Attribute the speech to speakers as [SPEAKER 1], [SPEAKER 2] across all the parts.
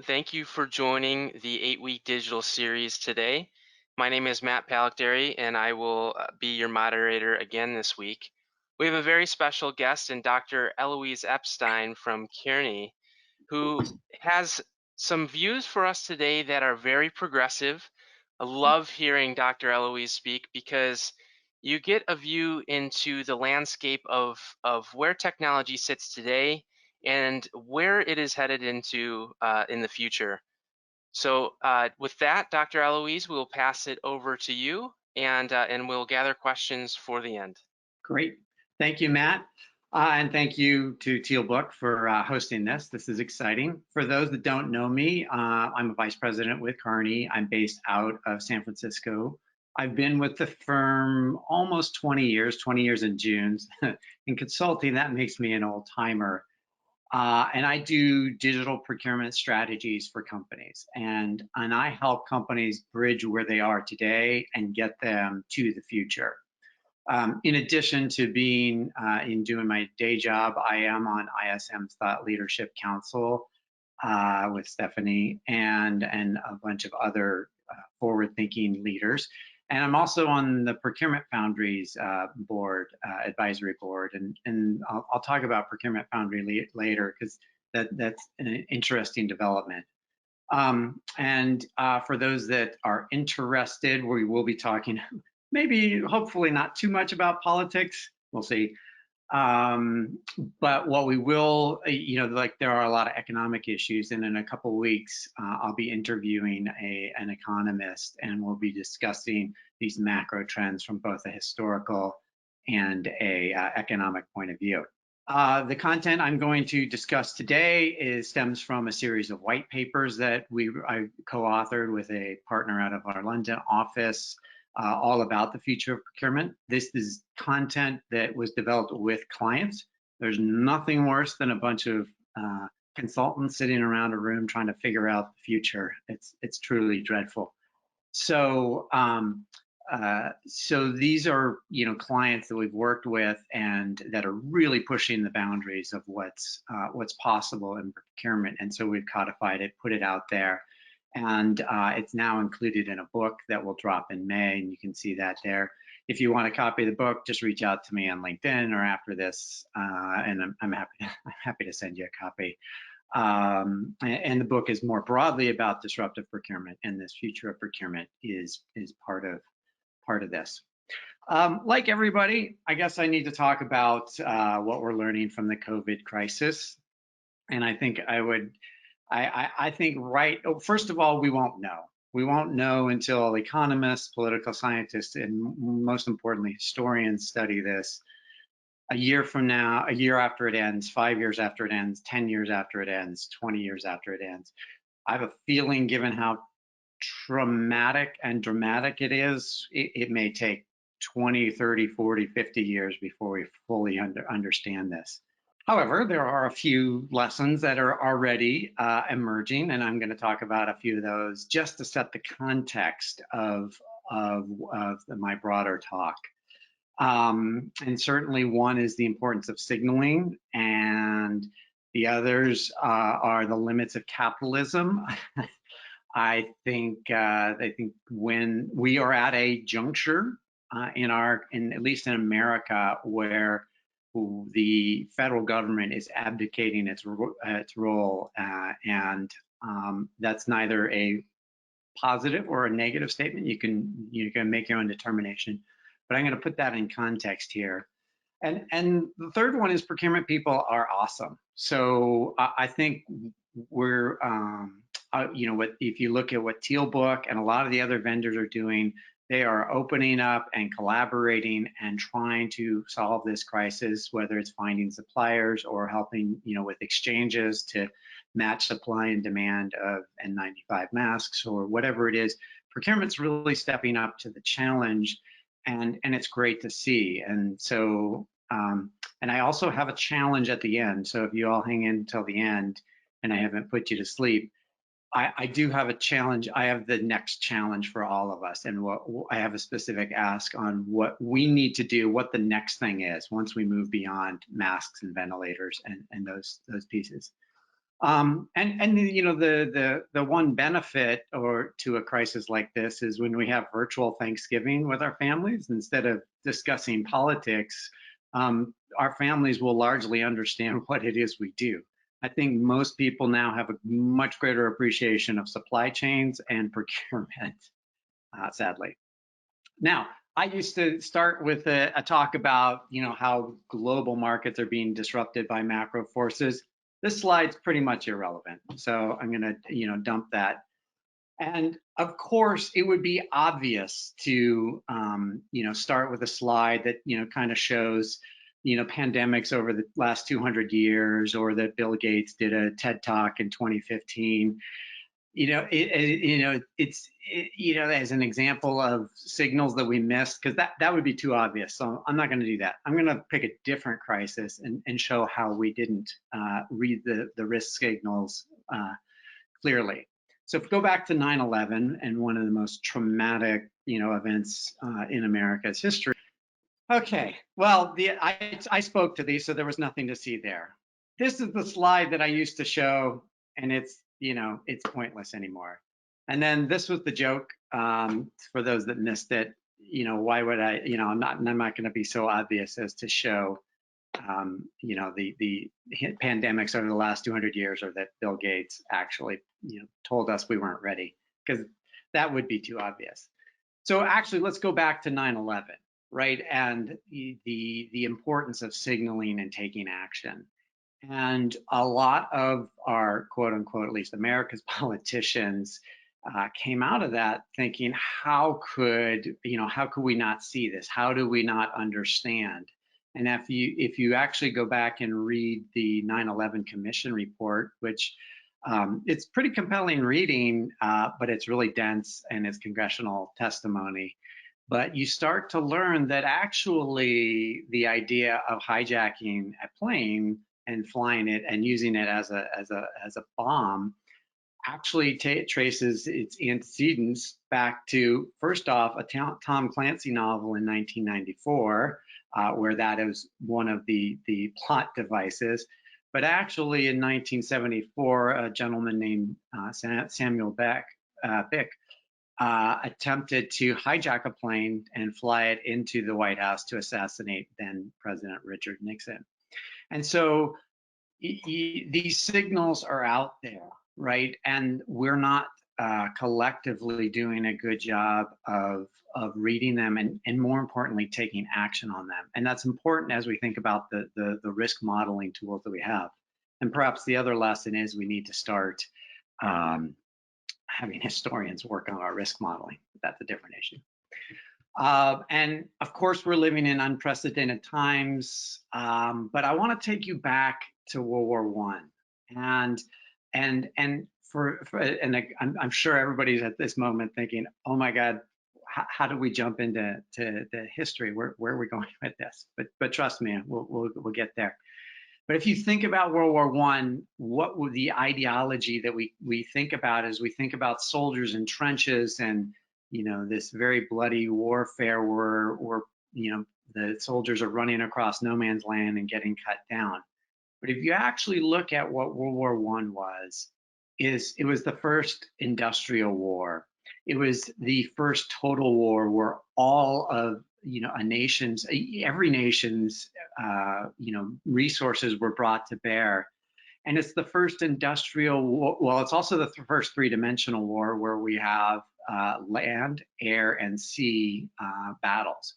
[SPEAKER 1] Thank you for joining the 8-week digital series today. My name is Matt Palakdary, and I will be your moderator again this week. We have a very special guest in Dr. Elouise Epstein from Kearney, who has some views for us today that are very progressive. I love hearing Dr. Elouise speak because you get a view into the landscape of where technology sits today and where it is headed into in the future. So with that, Dr. Elouise, we'll pass it over to you, and we'll gather questions for the end.
[SPEAKER 2] Great. Thank you, Matt. And thank you to TealBook for hosting this. This is exciting. For those that don't know me, I'm a vice president with Kearney. I'm based out of San Francisco. I've been with the firm almost 20 years in June. In consulting, that makes me an old timer. And I do digital procurement strategies for companies. And I help companies bridge where they are today and get them to the future. In addition to being in doing my day job, I am on ISM's Thought Leadership Council with Stephanie and a bunch of other forward-thinking leaders. And I'm also on the Procurement Foundry's board, advisory board, and I'll talk about Procurement Foundry later because that's an interesting development. And for those that are interested, we will be talking maybe, hopefully not too much about politics. We'll see. But what we will, like there are a lot of economic issues, and in a couple of weeks, I'll be interviewing an economist, and we'll be discussing these macro trends from both a historical and a economic point of view. The content I'm going to discuss today stems from a series of white papers that I co-authored with a partner out of our London office, all about the future of procurement. This is content that was developed with clients. There's nothing worse than a bunch of consultants sitting around a room trying to figure out the future. It's truly dreadful. So these are clients that we've worked with and that are really pushing the boundaries of what's possible in procurement. And so we've codified it, put it out there, and it's now included in a book that will drop in May, and you can see that there. If you want a copy of the book, just reach out to me on LinkedIn or after this, and I'm happy to send you a copy. And the book is more broadly about disruptive procurement, and this future of procurement is part of this. Like everybody, I guess I need to talk about what we're learning from the COVID crisis. And I think first of all, we won't know. We won't know until economists, political scientists, and most importantly, historians study this a year from now, a year after it ends, 5 years after it ends, 10 years after it ends, 20 years after it ends. I have a feeling, given how traumatic and dramatic it is, it may take 20, 30, 40, 50 years before we fully understand this. However, there are a few lessons that are already emerging, and I'm going to talk about a few of those just to set the context of my broader talk. And certainly one is the importance of signaling, and the others are the limits of capitalism. I think when we are at a juncture at least in America, where the federal government is abdicating its role, and that's neither a positive or a negative statement. You can make your own determination, but I'm going to put that in context here. And the third one is procurement people are awesome. So I think we're if you look at what TealBook and a lot of the other vendors are doing, they are opening up and collaborating and trying to solve this crisis, whether it's finding suppliers or helping, with exchanges to match supply and demand of N95 masks or whatever it is. Procurement's really stepping up to the challenge, and it's great to see. And so, and I also have a challenge at the end. So if you all hang in until the end and I haven't put you to sleep, I do have a challenge. I have the next challenge for all of us, and I have a specific ask on what we need to do, what the next thing is once we move beyond masks and ventilators and those pieces. And you know, the one benefit or to a crisis like this is when we have virtual Thanksgiving with our families instead of discussing politics, our families will largely understand what it is we do. I think most people now have a much greater appreciation of supply chains and procurement, sadly. Now, I used to start with a talk about, you know, how global markets are being disrupted by macro forces. This slide's pretty much irrelevant, so I'm going to, you know, dump that. And of course, it would be obvious to, you know, start with a slide that, you know, kind of shows, you know, pandemics over the last 200 years, or that Bill Gates did a TED Talk in 2015. You know, you know, as an example of signals that we missed, because that would be too obvious. So I'm not going to do that. I'm going to pick a different crisis and show how we didn't read the risk signals clearly. So if we go back to 9/11 and one of the most traumatic, you know, events in America's history. Okay, well, I spoke to these, so there was nothing to see there. This is the slide that I used to show, and it's, you know, it's pointless anymore. And then this was the joke, for those that missed it. You know, why would I? You know, I'm not going to be so obvious as to show, you know, the pandemics over the last 200 years, or that Bill Gates actually, you know, told us we weren't ready, because that would be too obvious. So actually, let's go back to 9/11, right? And the importance of signaling and taking action. And a lot of our quote unquote, at least America's politicians, came out of that thinking, how could we not see this? How do we not understand? And if you actually go back and read the 9/11 Commission report, which it's pretty compelling reading, but it's really dense and it's congressional testimony. But you start to learn that actually the idea of hijacking a plane and flying it and using it as a bomb actually traces its antecedents back to, first off, a Tom Clancy novel in 1994, where that is one of the plot devices. But actually, in 1974, a gentleman named Samuel Bick attempted to hijack a plane and fly it into the White House to assassinate then President Richard Nixon. And so these signals are out there, right? And we're not collectively doing a good job of reading them and more importantly, taking action on them. And that's important as we think about the risk modeling tools that we have. And perhaps the other lesson is we need to start having historians work on our risk modeling. That's a different issue. And of course, we're living in unprecedented times, but I want to take you back to World War One, and I'm sure everybody's at this moment thinking, oh my God, how do we jump into the history? Where are we going with this? But trust me, we'll get there. But if you think about World War One, what would the ideology that we think about is we think about soldiers in trenches and, you know, this very bloody warfare where you know, the soldiers are running across no man's land and getting cut down. But if you actually look at what World War One was, it was the first industrial war. It was the first total war where all of, you know, every nation's you know, resources were brought to bear. And it's the first industrial war. Well, it's also the first three-dimensional war where we have land, air, and sea battles.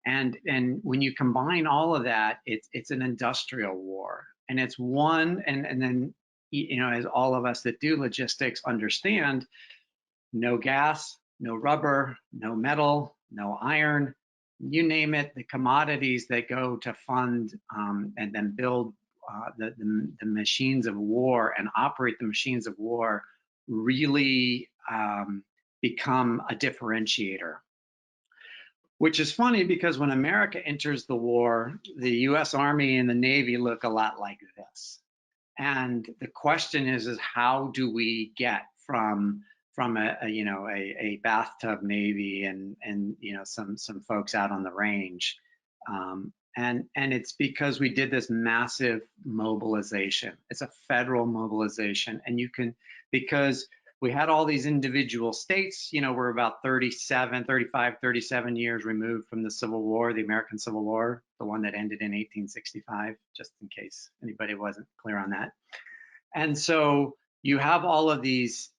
[SPEAKER 2] And when you combine all of that, it's an industrial war. And it's one, and then, you know, as all of us that do logistics understand, no gas, no rubber, no metal, no iron, you name it, the commodities that go to fund and then build the machines of war and operate the machines of war really become a differentiator. Which is funny because when America enters the war, the US Army and the Navy look a lot like this. And the question is how do we get from a you know, a bathtub Navy and you know, some folks out on the range, And it's because we did this massive mobilization. It's a federal mobilization, and you can, because we had all these individual states, we're about 35, 37 years removed from the Civil War, the American Civil War, the one that ended in 1865, just in case anybody wasn't clear on that. And so you have all of these,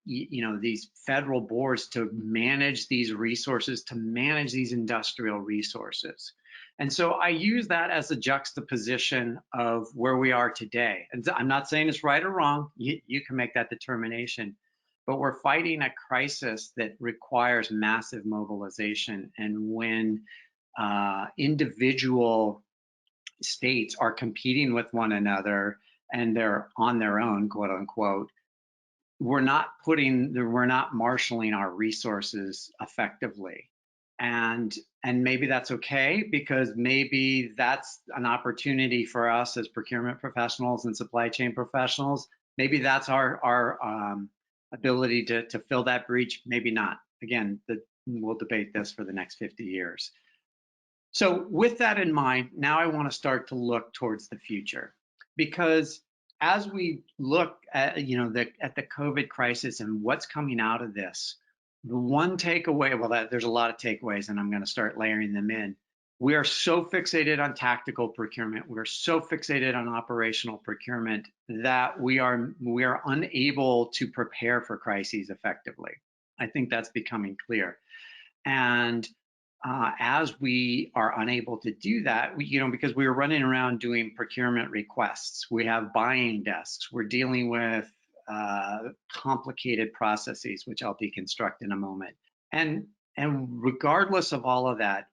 [SPEAKER 2] these federal boards to manage these resources, to manage these industrial resources. And so I use that as a juxtaposition of where we are today. And I'm not saying it's right or wrong. You can make that determination. But we're fighting a crisis that requires massive mobilization. And when individual states are competing with one another and they're on their own, quote unquote, we're not marshaling our resources effectively. And maybe that's okay, because maybe that's an opportunity for us as procurement professionals and supply chain professionals. Maybe that's our ability to fill that breach. Maybe not. Again, we'll debate this for the next 50 years. So with that in mind, now I want to start to look towards the future, because as we look at, at the COVID crisis and what's coming out of this, the one takeaway, well, there's a lot of takeaways, and I'm going to start layering them in. We are so fixated on tactical procurement. We're so fixated on operational procurement that we are unable to prepare for crises effectively. I think that's becoming clear. And as we are unable to do that, because we were running around doing procurement requests, we have buying desks, we're dealing with complicated processes, which I'll deconstruct in a moment. And regardless of all of that,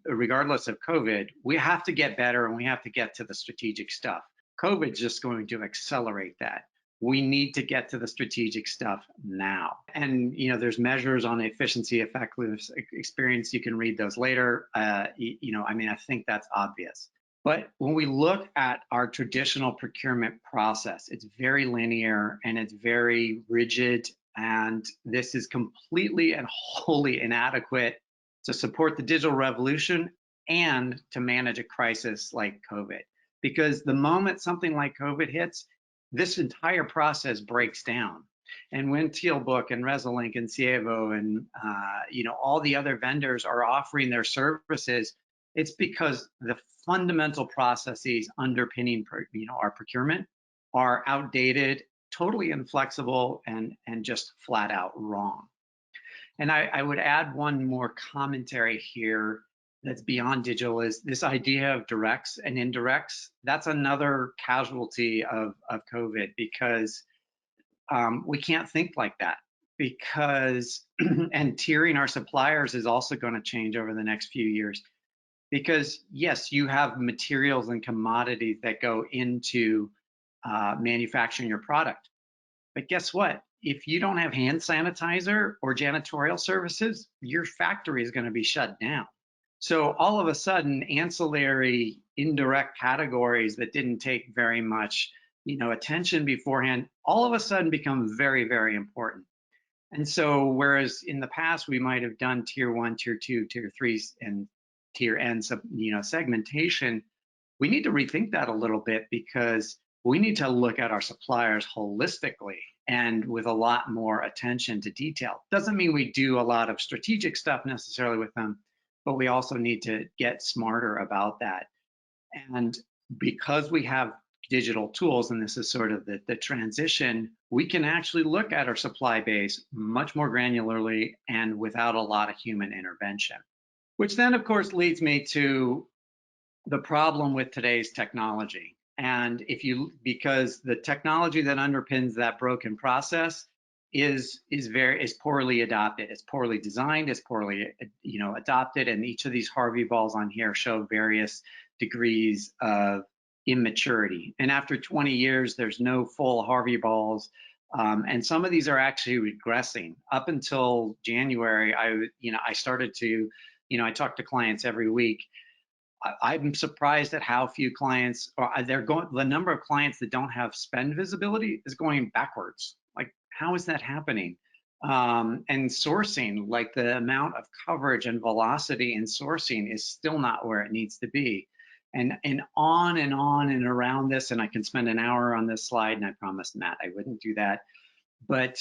[SPEAKER 2] regardless of COVID, we have to get better, and we have to get to the strategic stuff. COVID's just going to accelerate that. We need to get to the strategic stuff now. And, there's measures on efficiency, effectiveness, experience. You can read those later. I think that's obvious. But when we look at our traditional procurement process, it's very linear and it's very rigid. And this is completely and wholly inadequate to support the digital revolution and to manage a crisis like COVID. Because the moment something like COVID hits, this entire process breaks down. And when TealBook and Resolink and Cievo and all the other vendors are offering their services, it's because the fundamental processes underpinning our procurement are outdated, totally inflexible, and just flat out wrong. And I would add one more commentary here that's beyond digital, is this idea of directs and indirects. That's another casualty of COVID, because we can't think like that, because and tiering our suppliers is also going to change over the next few years, because yes, you have materials and commodities that go into manufacturing your product. But guess what? If you don't have hand sanitizer or janitorial services, your factory is going to be shut down. So all of a sudden, ancillary indirect categories that didn't take very much, attention beforehand, all of a sudden become very, very important. And so, whereas in the past we might have done tier 1, tier 2, tier 3, and tier N, segmentation, we need to rethink that a little bit, because we need to look at our suppliers holistically and with a lot more attention to detail. Doesn't mean we do a lot of strategic stuff necessarily with them, but we also need to get smarter about that. And because we have digital tools, and this is sort of the transition, we can actually look at our supply base much more granularly and without a lot of human intervention. Which then, of course, leads me to the problem with today's technology. And because the technology that underpins that broken process is poorly adopted. It's poorly designed, it's poorly adopted, and each of these Harvey balls on here show various degrees of immaturity. And after 20 years, there's no full Harvey balls. And some of these are actually regressing. Up until January, I started to, I talk to clients every week. I'm surprised at how few clients the number of clients that don't have spend visibility is going backwards. Like, how is that happening? And sourcing, like the amount of coverage and velocity in sourcing is still not where it needs to be. And on and on and around this, and I can spend an hour on this slide, and I promised Matt I wouldn't do that. But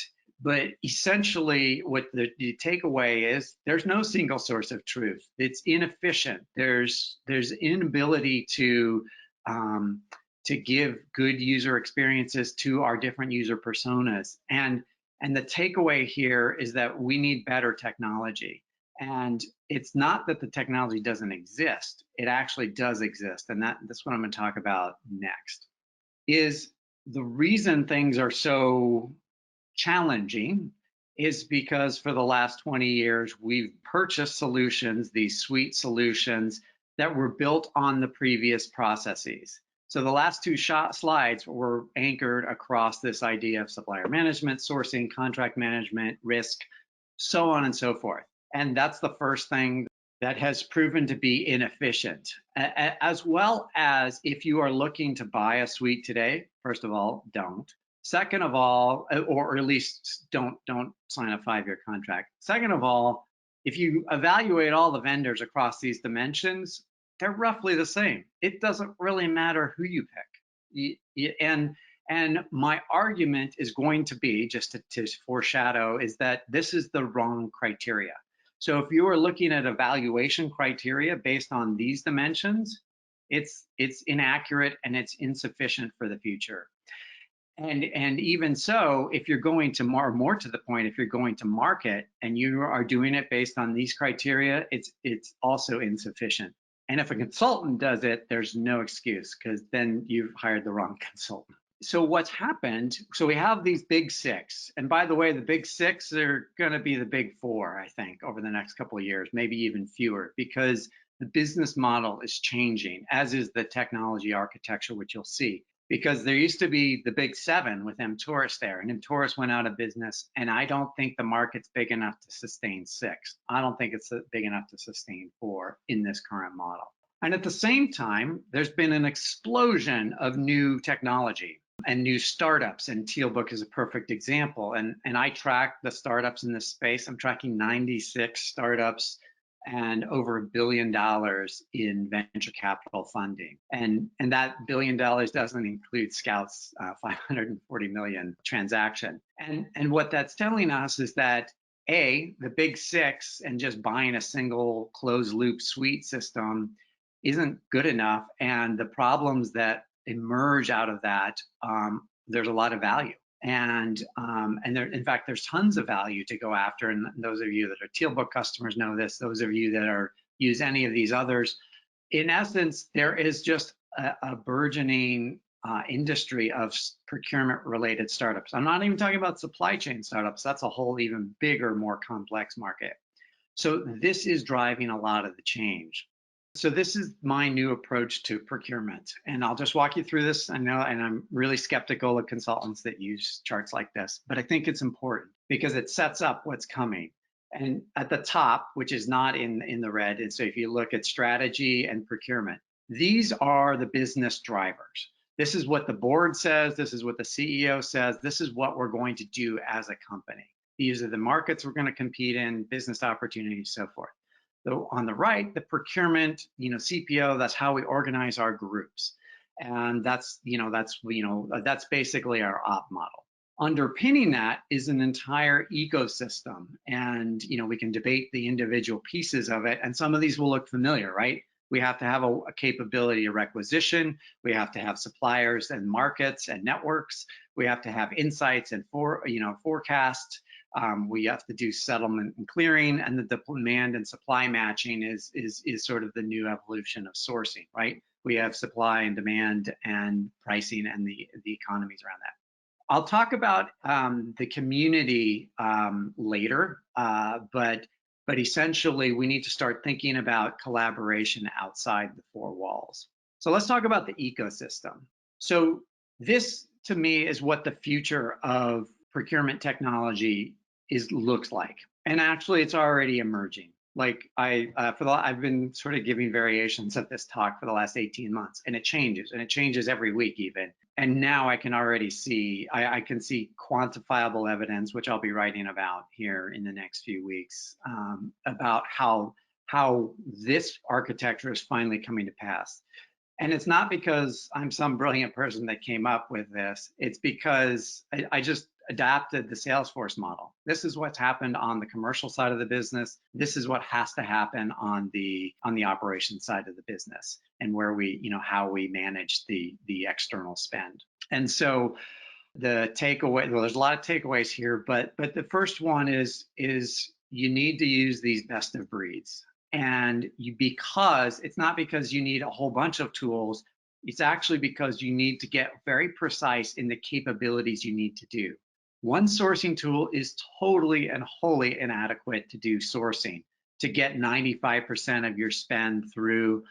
[SPEAKER 2] essentially, what the takeaway is, there's no single source of truth. It's inefficient. There's inability to give good user experiences to our different user personas. And the takeaway here is that we need better technology. And it's not that the technology doesn't exist. It actually does exist. And that's what I'm going to talk about next. Is the reason things are so challenging is because for the last 20 years, we've purchased solutions, these suite solutions that were built on the previous processes. So the last two slides were anchored across this idea of supplier management, sourcing, contract management, risk, so on and so forth. And that's the first thing that has proven to be inefficient, as well as if you are looking to buy a suite today, first of all, don't. Second of all, or at least don't sign a 5-year contract. Second of all, if you evaluate all the vendors across these dimensions, they're roughly the same. It doesn't really matter who you pick. And my argument is going to be, just to foreshadow, is that this is the wrong criteria. So if you are looking at evaluation criteria based on these dimensions, it's inaccurate and it's insufficient for the future. And even so, if you're going to more to the point, if you're going to market and you are doing it based on these criteria, it's also insufficient. And if a consultant does it, there's no excuse, because then you've hired the wrong consultant. So what's happened, so we have these big six, and by the way, the big six are going to be the big four, I think, over the next couple of years, maybe even fewer, because the business model is changing, as is the technology architecture, which you'll see. Because there used to be the big seven with MTORIS there, and MTORIS went out of business, and I don't think the market's big enough to sustain six. I don't think it's big enough to sustain four in this current model. And at the same time, there's been an explosion of new technology and new startups, and TealBook is a perfect example. And I track the startups in this space. I'm tracking 96 startups and over $1 billion in venture capital funding. And that $1 billion doesn't include Scout's 540 million transaction. And what that's telling us is that the big six and just buying a single closed loop suite system isn't good enough. And the problems that emerge out of that, there's a lot of value. And there, in fact, there's tons of value to go after. And those of you that are TealBook customers know this. Those of you that use any of these others, in essence, there is just a burgeoning industry of procurement-related startups. I'm not even talking about supply chain startups. That's a whole even bigger, more complex market. So this is driving a lot of the change. So this is my new approach to procurement, and I'll just walk you through this. I know, and I'm really skeptical of consultants that use charts like this, but I think it's important because it sets up what's coming. And at the top, which is not in the red, and so if you look at strategy and procurement, these are the business drivers. This is what the board says, this is what the CEO says, this is what we're going to do as a company. These are the markets we're going to compete in, business opportunities, so forth. So on the right, the procurement, CPO, that's how we organize our groups. And that's basically our op model. Underpinning that is an entire ecosystem. And, we can debate the individual pieces of it. And some of these will look familiar, right? We have to have a capability of requisition. We have to have suppliers and markets and networks. We have to have insights and forecast. We have to do settlement and clearing, and the demand and supply matching is sort of the new evolution of sourcing, right? We have supply and demand and pricing and the economies around that. I'll talk about the community later, but essentially we need to start thinking about collaboration outside the four walls. So let's talk about the ecosystem. So this, to me, is what the future of procurement technology looks like, and actually it's already emerging. Like I've been sort of giving variations of this talk for the last 18 months, and it changes every week even. And now I can already see, I can see quantifiable evidence, which I'll be writing about here in the next few weeks, about how this architecture is finally coming to pass. And it's not because I'm some brilliant person that came up with this. It's because I just adapted the Salesforce model. This is what's happened on the commercial side of the business. This is what has to happen on the operations side of the business, and where we, how we manage the external spend. And so the takeaway, well, there's a lot of takeaways here, but the first one is you need to use these best of breeds. And because it's not because you need a whole bunch of tools, it's actually because you need to get very precise in the capabilities you need to do. One sourcing tool is totally and wholly inadequate to do sourcing, to get 95% of your spend through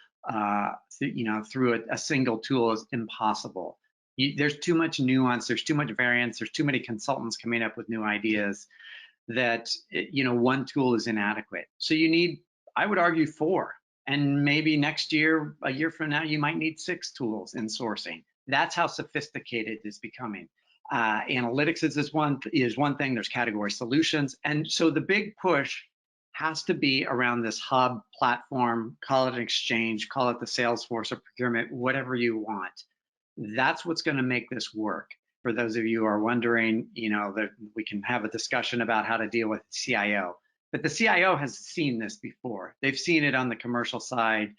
[SPEAKER 2] through a single tool is impossible. There's too much nuance, there's too much variance, there's too many consultants coming up with new ideas that one tool is inadequate. So you need, I would argue, 4, and maybe next year, a year from now, you might need 6 tools in sourcing. That's how sophisticated it's becoming. Analytics is one thing. There's category solutions, and so the big push has to be around this hub platform. Call it an exchange, call it the Salesforce or procurement, whatever you want. That's what's going to make this work. For those of you who are wondering, that we can have a discussion about how to deal with CIO. But the CIO has seen this before. They've seen it on the commercial side.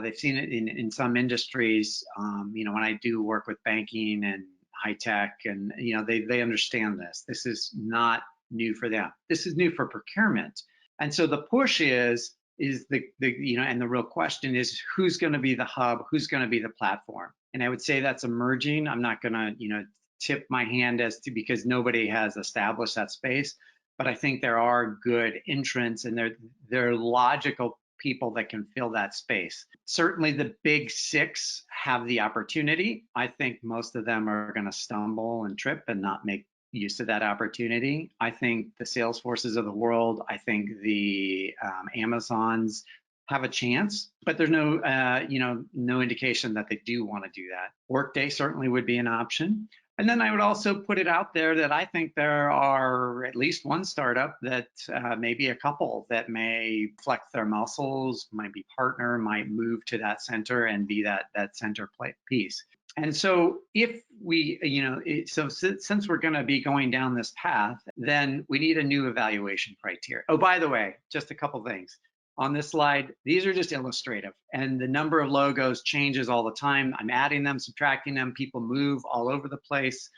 [SPEAKER 2] They've seen it in some industries. When I do work with banking and high tech, and they understand this. This is not new for them. This is new for procurement. And so the push is the and the real question is, who's going to be the hub? Who's going to be the platform? And I would say that's emerging. I'm not going to tip my hand as to, because nobody has established that space, but I think there are good entrants, and they're logical people that can fill that space. Certainly the big 6 have the opportunity. I think most of them are going to stumble and trip and not make use of that opportunity. I think the Salesforces of the world, I think the Amazons have a chance, but there's no indication that they do want to do that. Workday certainly would be an option. And then I would also put it out there that I think there are at least one startup that maybe a couple that may flex their muscles, might be partner, might move to that center and be that center piece. And so if we, since we're going to be going down this path, then we need a new evaluation criteria. Oh, by the way, just a couple things. On this slide, these are just illustrative, and the number of logos changes all the time. I'm adding them, subtracting them. People move all over the place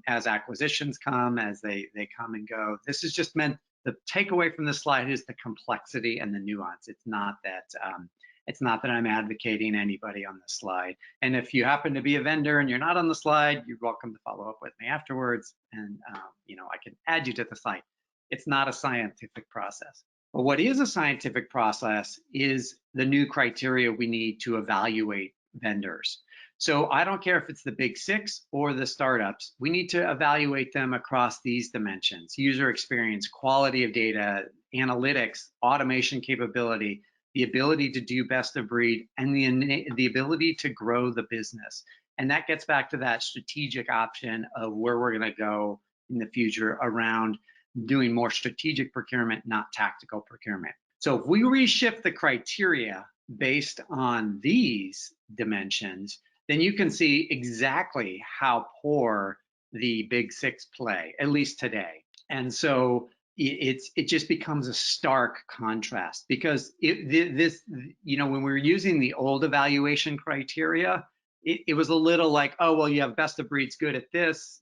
[SPEAKER 2] as acquisitions come, as they come and go. This is just meant, the takeaway from this slide is the complexity and the nuance. It's not that I'm advocating anybody on this slide. And if you happen to be a vendor and you're not on the slide, you're welcome to follow up with me afterwards, and I can add you to the site. It's not a scientific process. But what is a scientific process is the new criteria we need to evaluate vendors. So I don't care if it's the big 6 or the startups, we need to evaluate them across these dimensions: user experience, quality of data, analytics, automation capability, the ability to do best of breed, and the ability to grow the business. And that gets back to that strategic option of where we're going to go in the future around doing more strategic procurement, not tactical procurement. So if we reshift the criteria based on these dimensions, then you can see exactly how poor the big 6 play, at least today. And so it just becomes a stark contrast, because when we were using the old evaluation criteria, it was a little like, oh, well, you have best of breeds good at this,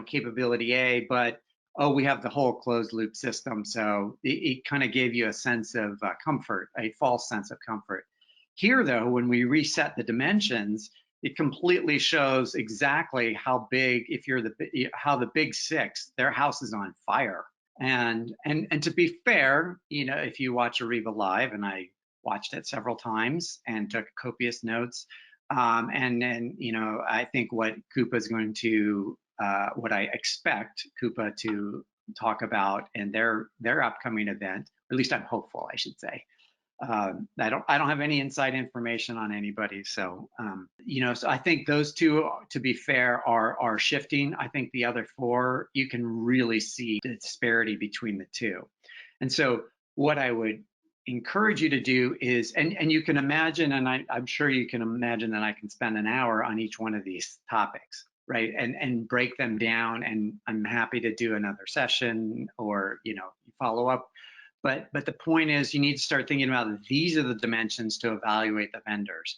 [SPEAKER 2] capability A, but oh, we have the whole closed loop system. So it kind of gave you a sense of comfort, a false sense of comfort. Here, though, when we reset the dimensions, it completely shows exactly how big, how the big 6, their house is on fire. And to be fair, if you watch Ariba Live, and I watched it several times and took copious notes, and then I think what Coupa is going to what I expect Coupa to talk about in their upcoming event, or at least I'm hopeful, I should say, I don't have any inside information on anybody. So, so I think those two, to be fair, are shifting. I think the other four, you can really see the disparity between the two. And so what I would encourage you to do is, and you can imagine, and I'm sure you can imagine that I can spend an hour on each one of these topics, right? And break them down. And I'm happy to do another session or, follow up. But the point is, you need to start thinking about these are the dimensions to evaluate the vendors,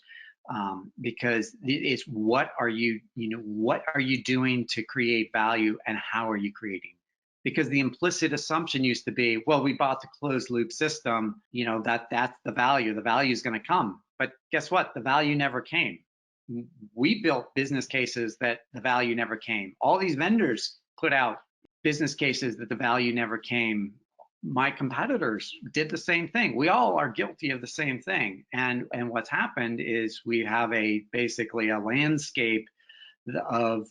[SPEAKER 2] because it's what are you doing to create value and how are you creating? Because the implicit assumption used to be, well, we bought the closed loop system, that's the value. The value is going to come. But guess what? The value never came. We built business cases that the value never came. All these vendors put out business cases that the value never came. My competitors did the same thing. We all are guilty of the same thing. And what's happened is we have basically a landscape of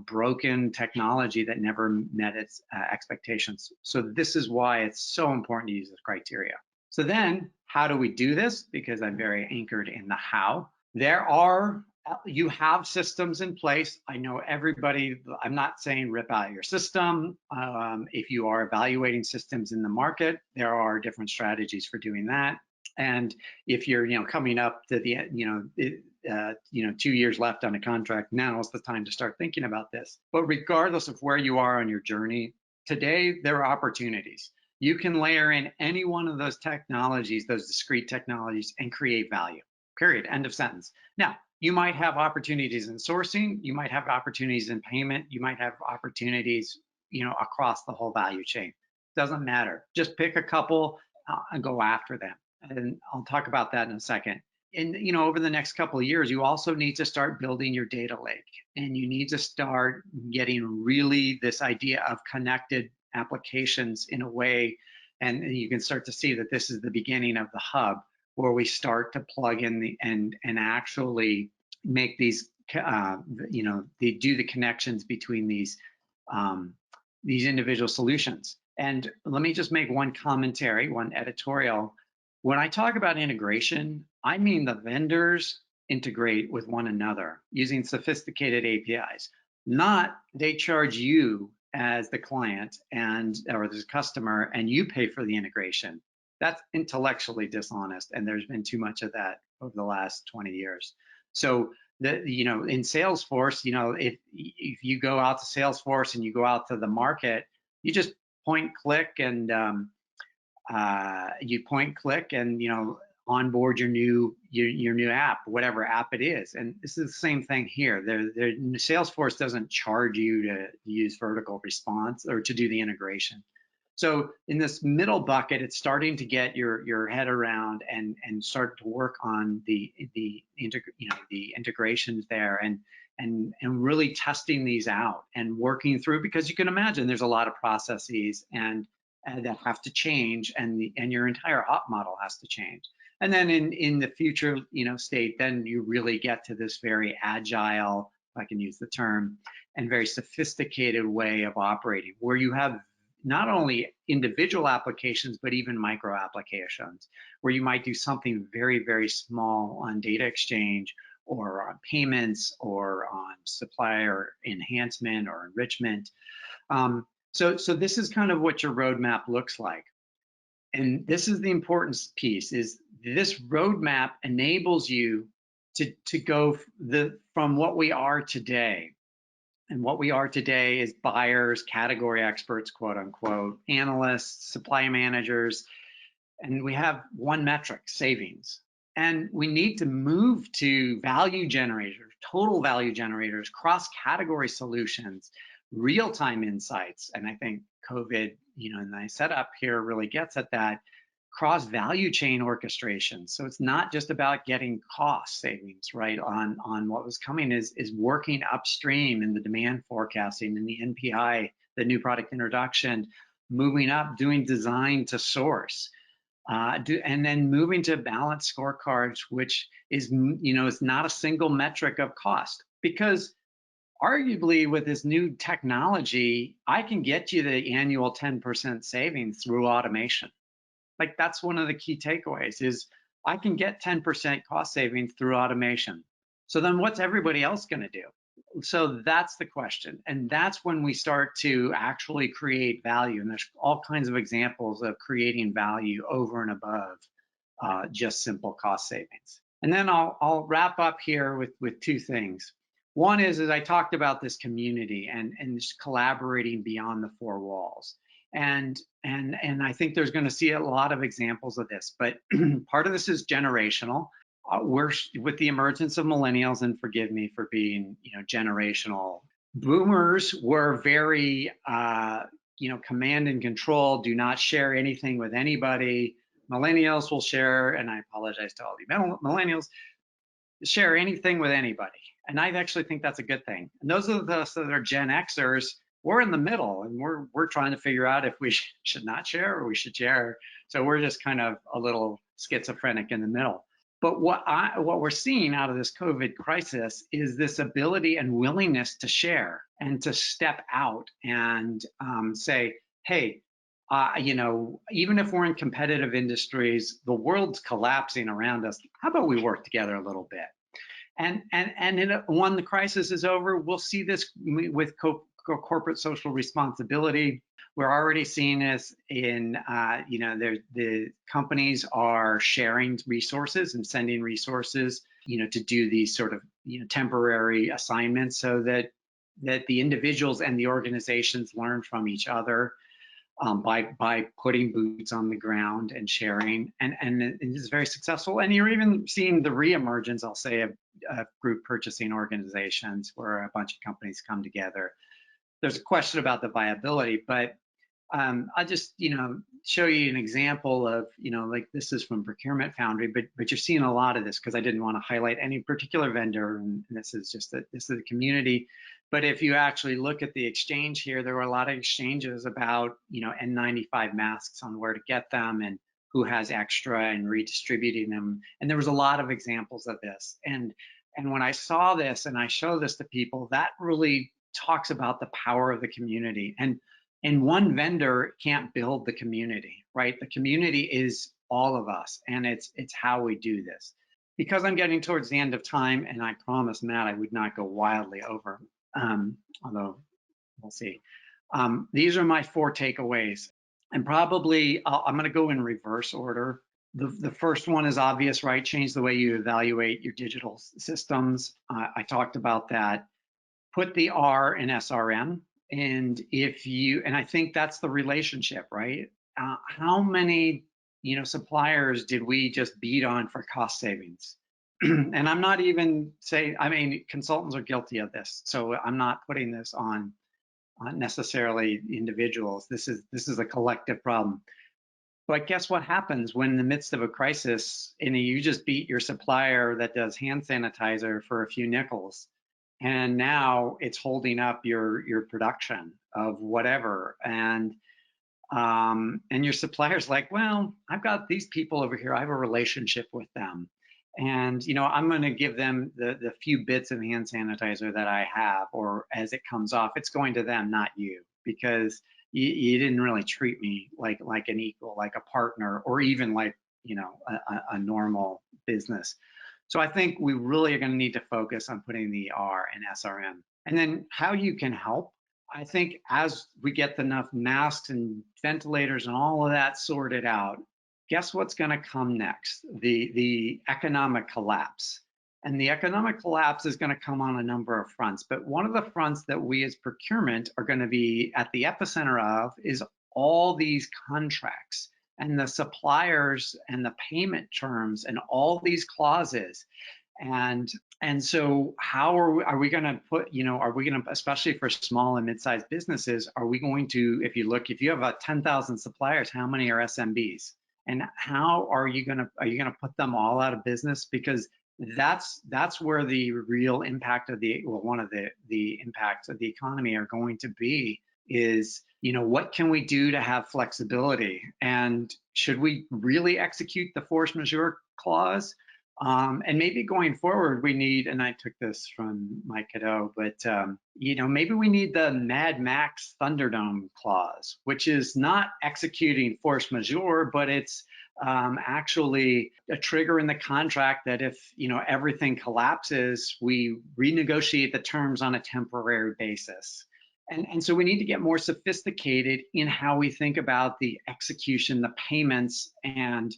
[SPEAKER 2] broken technology that never met its expectations. So this is why it's so important to use this criteria. So then how do we do this? Because I'm very anchored in the how. You have systems in place. I know everybody, I'm not saying rip out your system. If you are evaluating systems in the market, there are different strategies for doing that. And if you're, coming up to the, 2 years left on a contract, now is the time to start thinking about this. But regardless of where you are on your journey, today there are opportunities. You can layer in any one of those technologies, those discrete technologies, and create value, period, end of sentence. Now, you might have opportunities in sourcing, you might have opportunities in payment, you might have opportunities, across the whole value chain. Doesn't matter. Just pick a couple and go after them. And I'll talk about that in a second. And over the next couple of years, you also need to start building your data lake, and you need to start getting really this idea of connected applications in a way, and you can start to see that this is the beginning of the hub, where we start to plug in and actually make these, they do the connections between these individual solutions. And let me just make one commentary, one editorial. When I talk about integration, I mean the vendors integrate with one another using sophisticated APIs, not they charge you as the client or the customer and you pay for the integration. That's intellectually dishonest, and there's been too much of that over the last 20 years. So in Salesforce, if you go out to Salesforce and you go out to the market, you just point click and onboard your new app, whatever app it is. And this is the same thing here. Salesforce doesn't charge you to use vertical response or to do the integration. So in this middle bucket, it's starting to get your head around and start to work on the integrations there and really testing these out and working through, because you can imagine there's a lot of processes and that have to change, and your entire op model has to change. And then in the future state, then you really get to this very agile, if I can use the term, and very sophisticated way of operating, where you have not only individual applications, but even micro applications, where you might do something very, very small on data exchange or on payments or on supplier enhancement or enrichment. So this is kind of what your roadmap looks like. And this is the important piece, is this roadmap enables you to go from what we are today. And what we are today is buyers, category experts, quote unquote, analysts, supply managers, and we have one metric, savings. And we need to move to value generators, total value generators, cross-category solutions, real-time insights. And I think COVID, and the setup here really gets at that, cross value chain orchestration. So it's not just about getting cost savings, right, on what was coming, is working upstream in the demand forecasting and the NPI, the new product introduction, moving up, doing design to source, and then moving to balanced scorecards, which is, it's not a single metric of cost, because arguably with this new technology, I can get you the annual 10% savings through automation. Like that's one of the key takeaways is I can get 10% cost savings through automation. So then what's everybody else going to do? So that's the question. And that's when we start to actually create value. And there's all kinds of examples of creating value over and above just simple cost savings. And then I'll wrap up here with two things. One is, as I talked about this community and just collaborating beyond the four walls. And I think there's going to see a lot of examples of this, but part of this is generational. We're with the emergence of millennials, and forgive me for being, generational. Boomers were very, command and control. Do not share anything with anybody. Millennials will share, and I apologize to all the millennials, share anything with anybody. And I actually think that's a good thing. And those of us that are Gen Xers, we're in the middle, and we're trying to figure out if we should not share or we should share. So we're just kind of a little schizophrenic in the middle. But what we're seeing out of this COVID crisis is this ability and willingness to share and to step out and say, hey, even if we're in competitive industries, the world's collapsing around us. How about we work together a little bit? And when the crisis is over, we'll see this with corporate social responsibility. We're already seeing this in, the companies are sharing resources and sending resources, to do these sort of, temporary assignments so that the individuals and the organizations learn from each other. By putting boots on the ground and sharing, and it is very successful. And you're even seeing the reemergence, I'll say, of group purchasing organizations where a bunch of companies come together. There's a question about the viability, but I'll just show you an example of like this is from Procurement Foundry, but you're seeing a lot of this because I didn't want to highlight any particular vendor, and this is just that this is the community. But if you actually look at the exchange here, there were a lot of exchanges about N95 masks on where to get them and who has extra and redistributing them. And there was a lot of examples of this. And when I saw this and I show this to people, that really talks about the power of the community. And one vendor can't build the community, right? The community is all of us, and it's how we do this. Because I'm getting towards the end of time, and I promised Matt I would not go wildly over, although we'll see. These are my 4 takeaways, and probably I'm going to go in reverse order. The first one is obvious, right? Change the way you evaluate your digital systems. I talked about that. Put the R in SRM. And I think that's the relationship, right? How many, suppliers did we just beat on for cost savings? And I'm not even saying, consultants are guilty of this. So I'm not putting this on necessarily individuals. This is a collective problem. But guess what happens when in the midst of a crisis, and you just beat your supplier that does hand sanitizer for a few nickels, and now it's holding up your production of whatever, and your supplier's like, well, I've got these people over here, I have a relationship with them, and I'm going to give them the few bits of hand sanitizer that I have, or as it comes off, it's going to them, not you, because you didn't really treat me like an equal, like a partner, or even like a normal business. So I think we really are going to need to focus on putting the R in SRM. And then how you can help. I think as we get enough masks and ventilators and all of that sorted out, guess what's going to come next? The economic collapse. And the economic collapse is going to come on a number of fronts. But one of the fronts that we as procurement are going to be at the epicenter of is all these contracts and the suppliers and the payment terms and all these clauses. And so how are we going to put, are we going to, especially for small and mid-sized businesses, are we going to, if you have about 10,000 suppliers, how many are SMBs? And how are you going to put them all out of business? Because that's where the real impact of one of the impacts of the economy are going to be is, what can we do to have flexibility? And should we really execute the force majeure clause? And maybe going forward, we need, and I took this from Mike Cadeau, but maybe we need the Mad Max Thunderdome clause, which is not executing force majeure, but it's actually a trigger in the contract that if everything collapses, we renegotiate the terms on a temporary basis. And so we need to get more sophisticated in how we think about the execution, the payments, and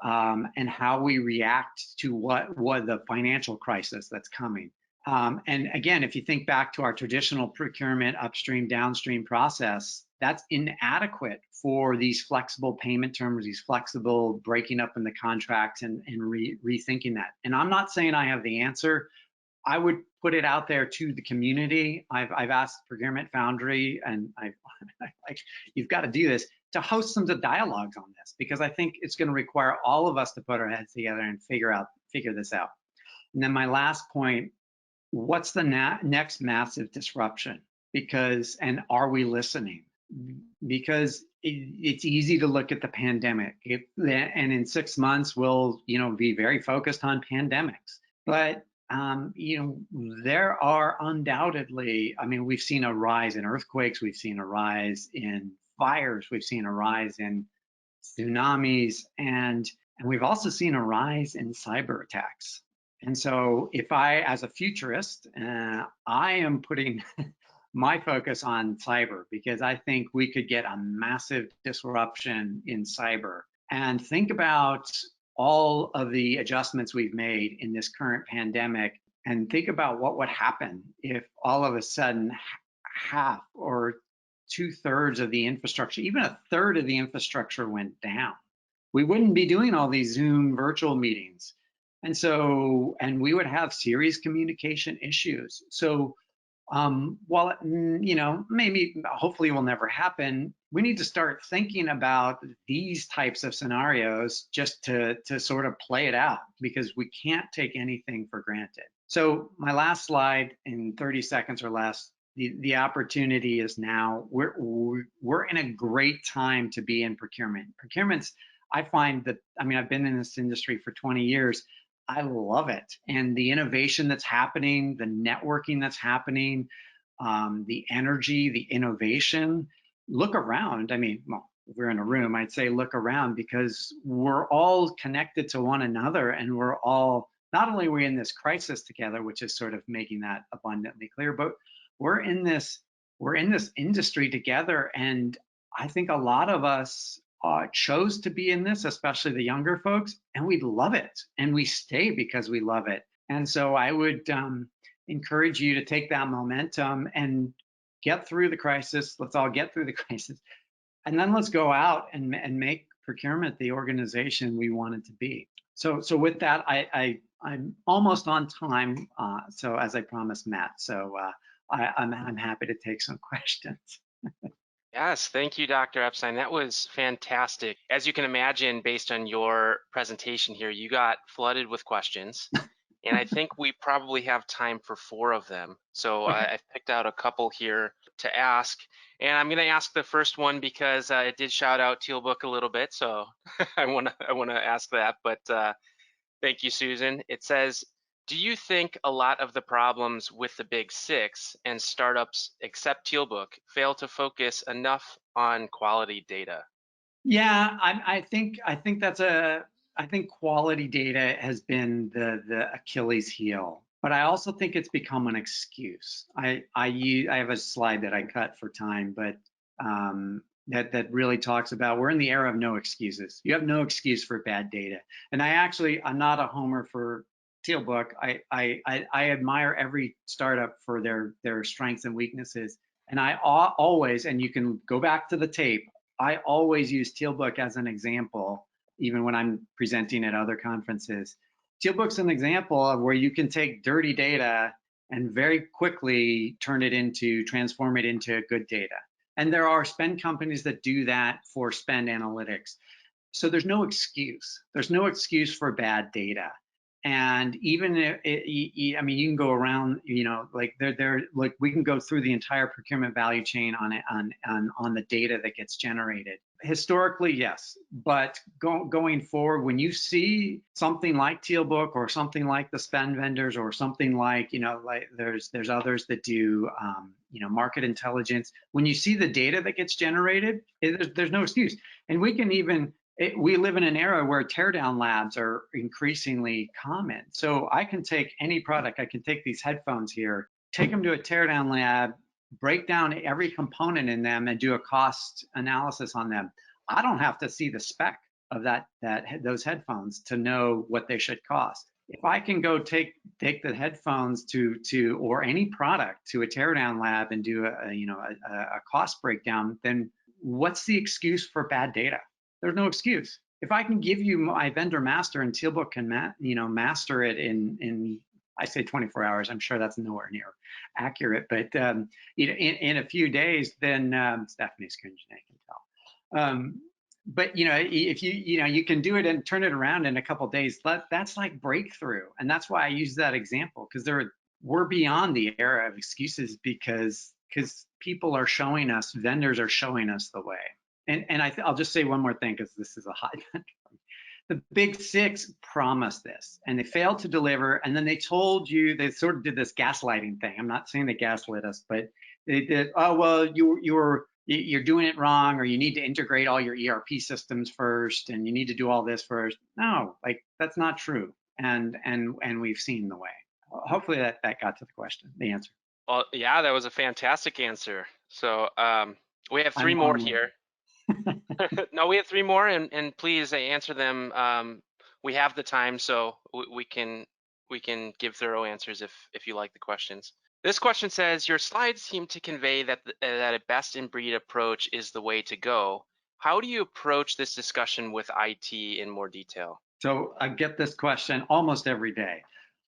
[SPEAKER 2] how we react to what the financial crisis that's coming. And again, if you think back to our traditional procurement upstream, downstream process, that's inadequate for these flexible payment terms, these flexible breaking up in the contracts and rethinking that. And I'm not saying I have the answer. I would put it out there to the community. I've asked Procurement Foundry, and I like, you've got to do this, to host some dialogues on this, because I think it's going to require all of us to put our heads together and figure this out. And then my last point: what's the next massive disruption? And are we listening? Because it's easy to look at the pandemic, and in 6 months we'll be very focused on pandemics, but there are undoubtedly, we've seen a rise in earthquakes, we've seen a rise in fires, we've seen a rise in tsunamis, and we've also seen a rise in cyber attacks. And so if I, as a futurist, I am putting my focus on cyber, because I think we could get a massive disruption in cyber. And think about all of the adjustments we've made in this current pandemic, and think about what would happen if all of a sudden half or 2/3 of the infrastructure, even a third of the infrastructure went down. We wouldn't be doing all these Zoom virtual meetings. And we would have serious communication issues. So while maybe hopefully will never happen, we need to start thinking about these types of scenarios just to sort of play it out, because we can't take anything for granted. So my last slide, in 30 seconds or less, the opportunity is now. We're in a great time to be in procurement. Procurements, I find that, I've been in this industry for 20 years. I love it. And the innovation that's happening, the networking that's happening, the energy, the innovation. Look around. Well, if we're in a room, I'd say look around, because we're all connected to one another, and we're all, not only are we in this crisis together, which is sort of making that abundantly clear, but we're in this industry together. And I think a lot of us chose to be in this, especially the younger folks, and we love it, and we stay because we love it. And so I would encourage you to take that momentum and get through the crisis. Let's all get through the crisis, and then let's go out and make procurement the organization we want it to be. So with that, I'm almost on time. So as I promised, Matt. So I'm happy to take some questions.
[SPEAKER 1] Yes, thank you, Dr. Epstein. That was fantastic. As you can imagine, based on your presentation here, you got flooded with questions, and I think we probably have time for 4 of them. So
[SPEAKER 2] Okay.
[SPEAKER 1] I've picked out a couple here to ask, and I'm going to ask the first one because it did shout out TealBook a little bit, so I want to ask that. But thank you, Susan. It says, do you think a lot of the problems with the big 6 and startups, except TealBook, fail to focus enough on quality data?
[SPEAKER 2] Yeah, I think I think quality data has been the Achilles heel, but I also think it's become an excuse. I have a slide that I cut for time, but that really talks about, we're in the era of no excuses. You have no excuse for bad data. And I'm not a homer for TealBook. I admire every startup for their strengths and weaknesses. And I always, and you can go back to the tape, I always use TealBook as an example, even when I'm presenting at other conferences. TealBook's an example of where you can take dirty data and very quickly transform it into good data. And there are spend companies that do that for spend analytics. So there's no excuse. There's no excuse for bad data. And even if you can go around, like we can go through the entire procurement value chain on the data that gets generated. Historically, yes, but going forward, when you see something like TealBook or something like the spend vendors or something like, like there's others that do, market intelligence. When you see the data that gets generated, there's no excuse. And we can even we live in an era where teardown labs are increasingly common. So I can take any product, I can take these headphones here, take them to a teardown lab, break down every component in them and do a cost analysis on them. I don't have to see the spec of those headphones to know what they should cost. If I can go take the headphones to or any product to a teardown lab and do a cost breakdown, then what's the excuse for bad data? There's no excuse. If I can give you my vendor master and TealBook can master it in I say 24 hours. I'm sure that's nowhere near accurate, but in a few days, then Stephanie's cringing, I can tell. But if you can do it and turn it around in a couple of days, that's like breakthrough, and that's why I use that example, because we're beyond the era of excuses because people are showing us, vendors are showing us the way. And I'll just say one more thing because this is a hot the big six promised this and they failed to deliver, and then they told you, they sort of did this gaslighting thing. I'm not saying they gaslit us, but they did, oh well, you're doing it wrong, or you need to integrate all your ERP systems first and you need to do all this first. No, like that's not true, and we've seen the way. Hopefully that got to the question, the answer.
[SPEAKER 1] Well, yeah, that was a fantastic answer. So we have three
[SPEAKER 2] I'm
[SPEAKER 1] more
[SPEAKER 2] long-winded.
[SPEAKER 1] here. No, we have three more, and please answer them. We have the time, so we can give thorough answers if you like the questions. This question says, your slides seem to convey that a best in breed approach is the way to go. How do you approach this discussion with IT in more detail?
[SPEAKER 2] So I get this question almost every day,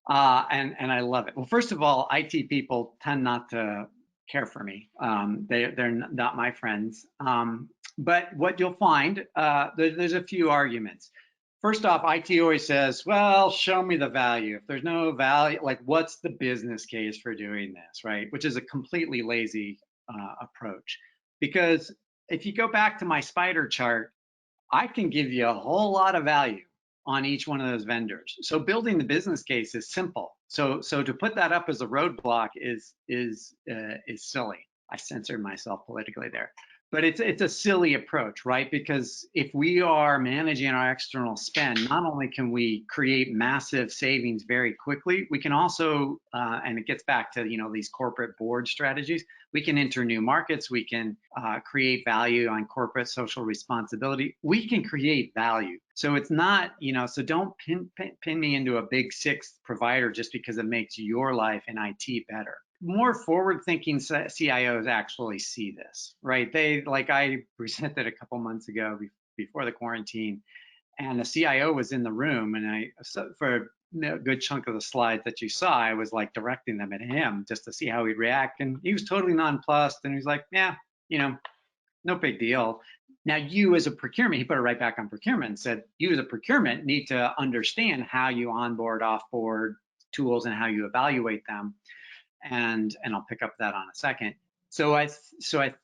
[SPEAKER 2] and I love it. Well, first of all, IT people tend not to care for me. They're not my friends. But what you'll find, there's a few arguments. First off, IT always says, well, show me the value. If there's no value, like what's the business case for doing this, right? Which is a completely lazy approach. Because if you go back to my spider chart, I can give you a whole lot of value on each one of those vendors. So building the business case is simple. So to put that up as a roadblock is silly. I censored myself politically there, but it's a silly approach, right? Because if we are managing our external spend, not only can we create massive savings very quickly, we can also, and it gets back to these corporate board strategies. We can enter new markets. We can create value on corporate social responsibility. We can create value. So it's not, so don't pin me into a big six provider just because it makes your life in IT better. More forward-thinking CIOs actually see this, right? Like I presented a couple months ago before the quarantine, and the CIO was in the room, and for a good chunk of the slides that you saw, I was like directing them at him just to see how he'd react, and he was totally nonplussed, and he was like, yeah, no big deal. Now you as a procurement, he put it right back on procurement and said, you as a procurement need to understand how you onboard, offboard tools and how you evaluate them. And I'll pick up that on a second. So I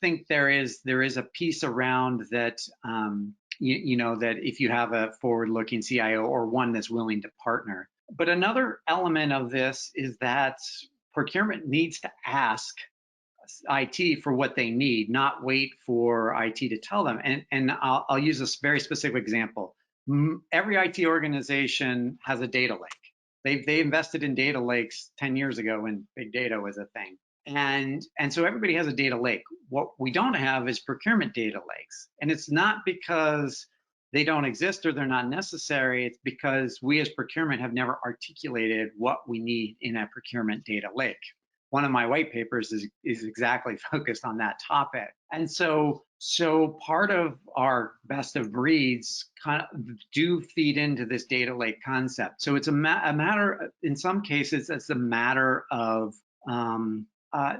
[SPEAKER 2] think there is a piece around that, that if you have a forward-looking CIO or one that's willing to partner. But another element of this is that procurement needs to ask IT for what they need, not wait for IT to tell them. And I'll use a very specific example. Every IT organization has a data lake. They invested in data lakes 10 years ago when big data was a thing. And so everybody has a data lake. What we don't have is procurement data lakes. And it's not because they don't exist or they're not necessary. It's because we as procurement have never articulated what we need in a procurement data lake. One of my white papers is exactly focused on that topic. And so part of our best of breeds kind of do feed into this data lake concept. So it's a matter, in some cases, it's a matter of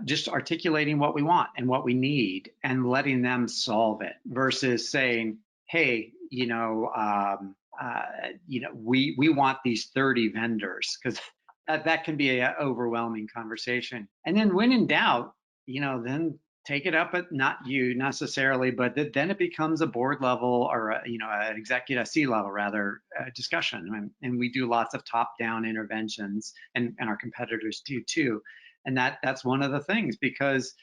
[SPEAKER 2] just articulating what we want and what we need and letting them solve it versus saying, hey, we want these 30 vendors, because that can be an overwhelming conversation. And then when in doubt, then take it up at, not you necessarily, but then it becomes a board level or an executive C level rather discussion. And we do lots of top down interventions, and our competitors do too. And that's one of the things, because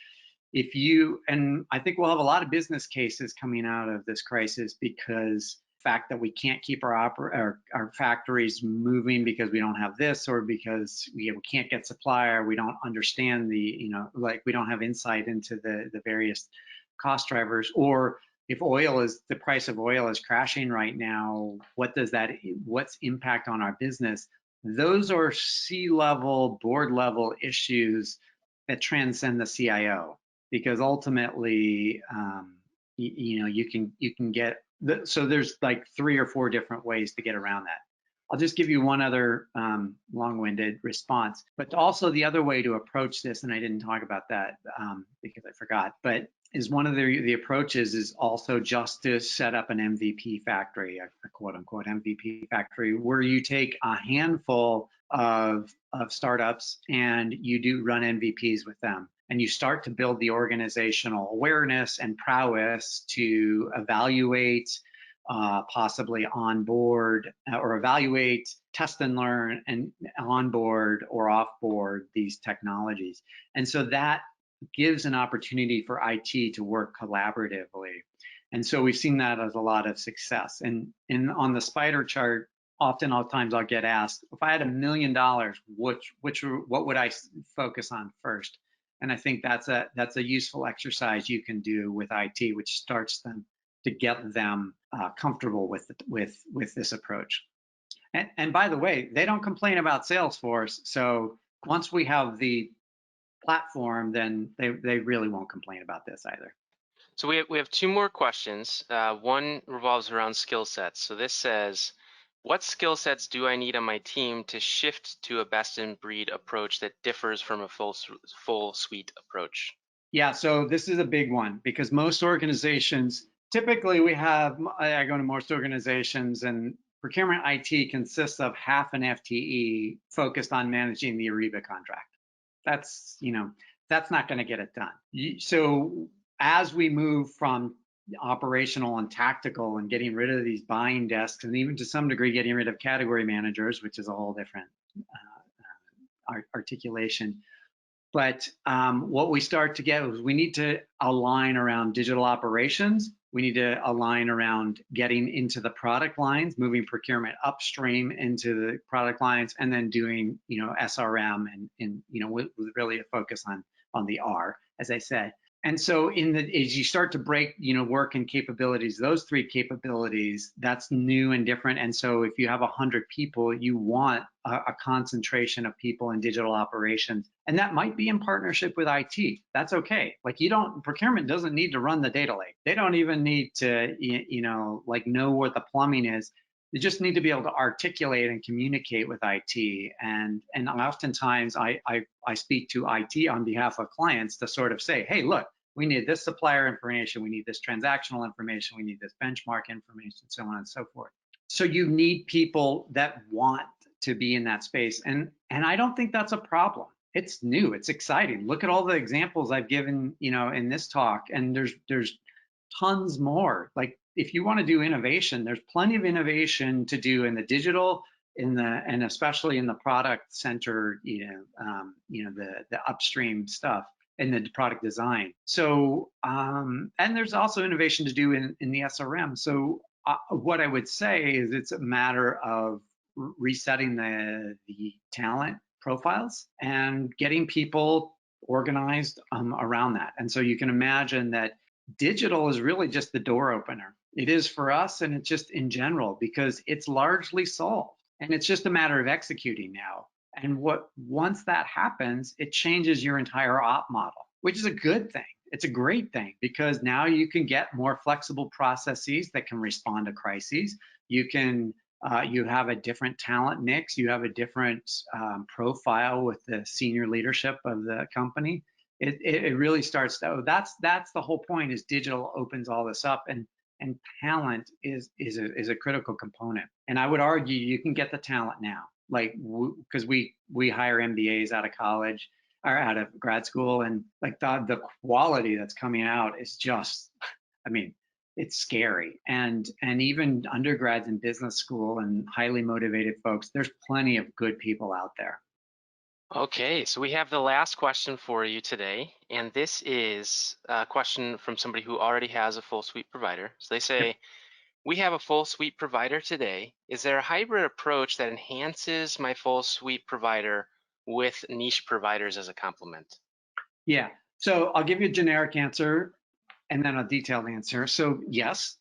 [SPEAKER 2] if you, and I think we'll have a lot of business cases coming out of this crisis, because the fact that we can't keep our factories moving because we don't have this, or because we can't get supplier, we don't understand like we don't have insight into the various cost drivers, or if the price of oil is crashing right now, what's impact on our business? Those are C-level, board level issues that transcend the CIO, because ultimately, you can get so there's like 3 or 4 different ways to get around that. I'll just give you one other long-winded response, but also the other way to approach this, and I didn't talk about that because I forgot, but is one of the approaches is also just to set up an MVP factory, a quote unquote MVP factory, where you take a handful of startups and you do run MVPs with them. And you start to build the organizational awareness and prowess to evaluate, possibly onboard, or evaluate, test and learn, and onboard or offboard these technologies. And so that gives an opportunity for IT to work collaboratively. And so we've seen that as a lot of success. And on the spider chart, oftentimes I'll get asked, if I had $1 million, what would I focus on first? And I think that's a useful exercise you can do with IT, which starts them to get them comfortable with this approach. And by the way, they don't complain about Salesforce. So once we have the platform, then they really won't complain about this either.
[SPEAKER 1] So we have 2 more questions. One revolves around skill sets. So this says, what skill sets do I need on my team to shift to a best-in-breed approach that differs from a full suite approach?
[SPEAKER 2] Yeah, so this is a big one, because most organizations, typically I go to most organizations, and procurement IT consists of half an FTE focused on managing the Ariba contract. That's not going to get it done. So as we move from operational and tactical and getting rid of these buying desks, and even to some degree getting rid of category managers, which is a whole different articulation. But what we start to get is we need to align around digital operations. We need to align around getting into the product lines, moving procurement upstream into the product lines, and then doing SRM and with really a focus on the R, as I said. And so as you start to break, work and capabilities, those 3 capabilities, that's new and different. And so if you have 100 people, you want a concentration of people in digital operations. And that might be in partnership with IT. That's okay. Like procurement doesn't need to run the data lake. They don't even need to, know what the plumbing is. They just need to be able to articulate and communicate with IT. And oftentimes I speak to IT on behalf of clients to sort of say, hey, look, we need this supplier information, we need this transactional information, we need this benchmark information, so on and so forth. So you need people that want to be in that space. And I don't think that's a problem. It's new, it's exciting. Look at all the examples I've given, in this talk, and there's tons more. Like, if you want to do innovation, there's plenty of innovation to do in the digital, and especially in the product center, the upstream stuff in the product design. So, and there's also innovation to do in the SRM. So what I would say is it's a matter of resetting the talent profiles and getting people organized around that. And so you can imagine that digital is really just the door opener. It is for us, and it's just in general, because it's largely solved, and it's just a matter of executing now. And once that happens, it changes your entire op model, which is a good thing. It's a great thing, because now you can get more flexible processes that can respond to crises. You have a different talent mix. You have a different profile with the senior leadership of the company. It really starts to, that's the whole point, is digital opens all this up, and talent is a critical component. And I would argue you can get the talent now, like, because we hire MBAs out of college. or out of grad school, and like the quality that's coming out is just, I mean, it's scary. And even undergrads in business school and highly motivated folks, there's plenty of good people out there.
[SPEAKER 1] Okay, so we have the last question for you today, and this is a question from somebody who already has a full suite provider. So they
[SPEAKER 2] Yep.
[SPEAKER 1] say, we have a full suite provider today. Is there a hybrid approach that enhances my full suite provider with niche providers as a complement?
[SPEAKER 2] Yeah. So I'll give you a generic answer and then a detailed answer. So yes,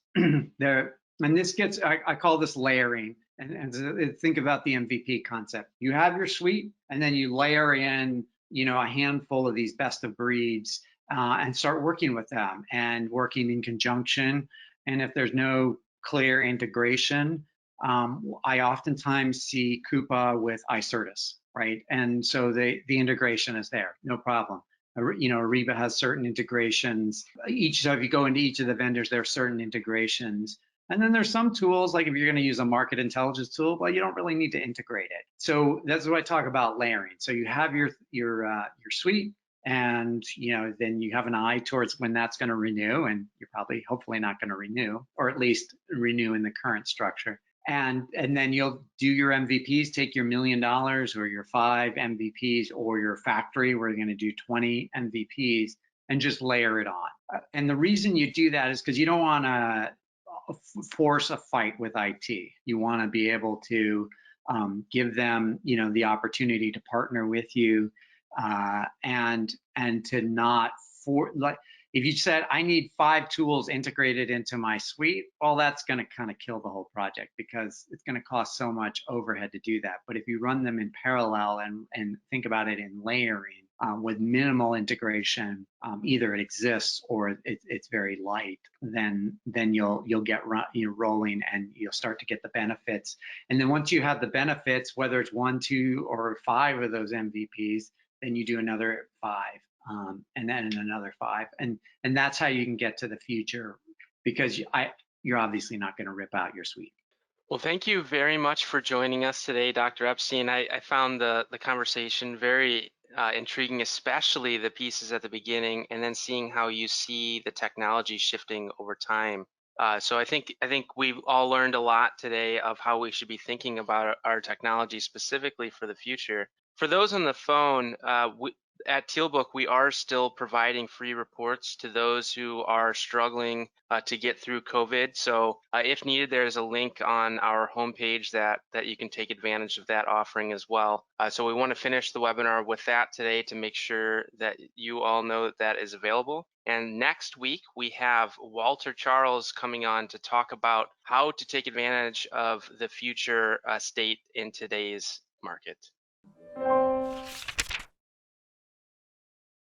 [SPEAKER 2] there, and this gets, I call this layering. And think about the MVP concept. You have your suite, and then you layer in, a handful of these best of breeds, and start working with them and working in conjunction. And if there's no clear integration, I oftentimes see Coupa with iCertis, right? And so the integration is there, no problem. Ariba has certain integrations. So if you go into each of the vendors, there are certain integrations. And then there's some tools, like if you're going to use a market intelligence tool, well, you don't really need to integrate it. So that's what I talk about layering. So you have your suite, and then you have an eye towards when that's going to renew, and you're probably hopefully not going to renew, or at least renew in the current structure. And then you'll do your MVPs, take your $1 million or your 5 MVPs or your factory where you're going to do 20 MVPs and just layer it on. And the reason you do that is because you don't want to force a fight with IT. You want to be able to give them, the opportunity to partner with you, and to not for like if you said I need 5 tools integrated into my suite, well, that's going to kind of kill the whole project because it's going to cost so much overhead to do that. But if you run them in parallel and think about it in layering, with minimal integration, either it exists or it's very light, then you'll get rolling and you'll start to get the benefits. And then once you have the benefits, whether it's 1, 2, or 5 of those MVPs, then you do another 5, and then another 5, and that's how you can get to the future, because you're obviously not going to rip out your suite.
[SPEAKER 1] Well, thank you very much for joining us today, Dr. Epstein. I found the conversation very intriguing, especially the pieces at the beginning, and then seeing how you see the technology shifting over time. So I think we've all learned a lot today of how we should be thinking about our technology specifically for the future. For those on the phone, at TealBook, we are still providing free reports to those who are struggling to get through COVID. So if needed, there's a link on our homepage that you can take advantage of that offering as well. So we want to finish the webinar with that today to make sure that you all know that is available. And next week, we have Walter Charles coming on to talk about how to take advantage of the future state in today's market.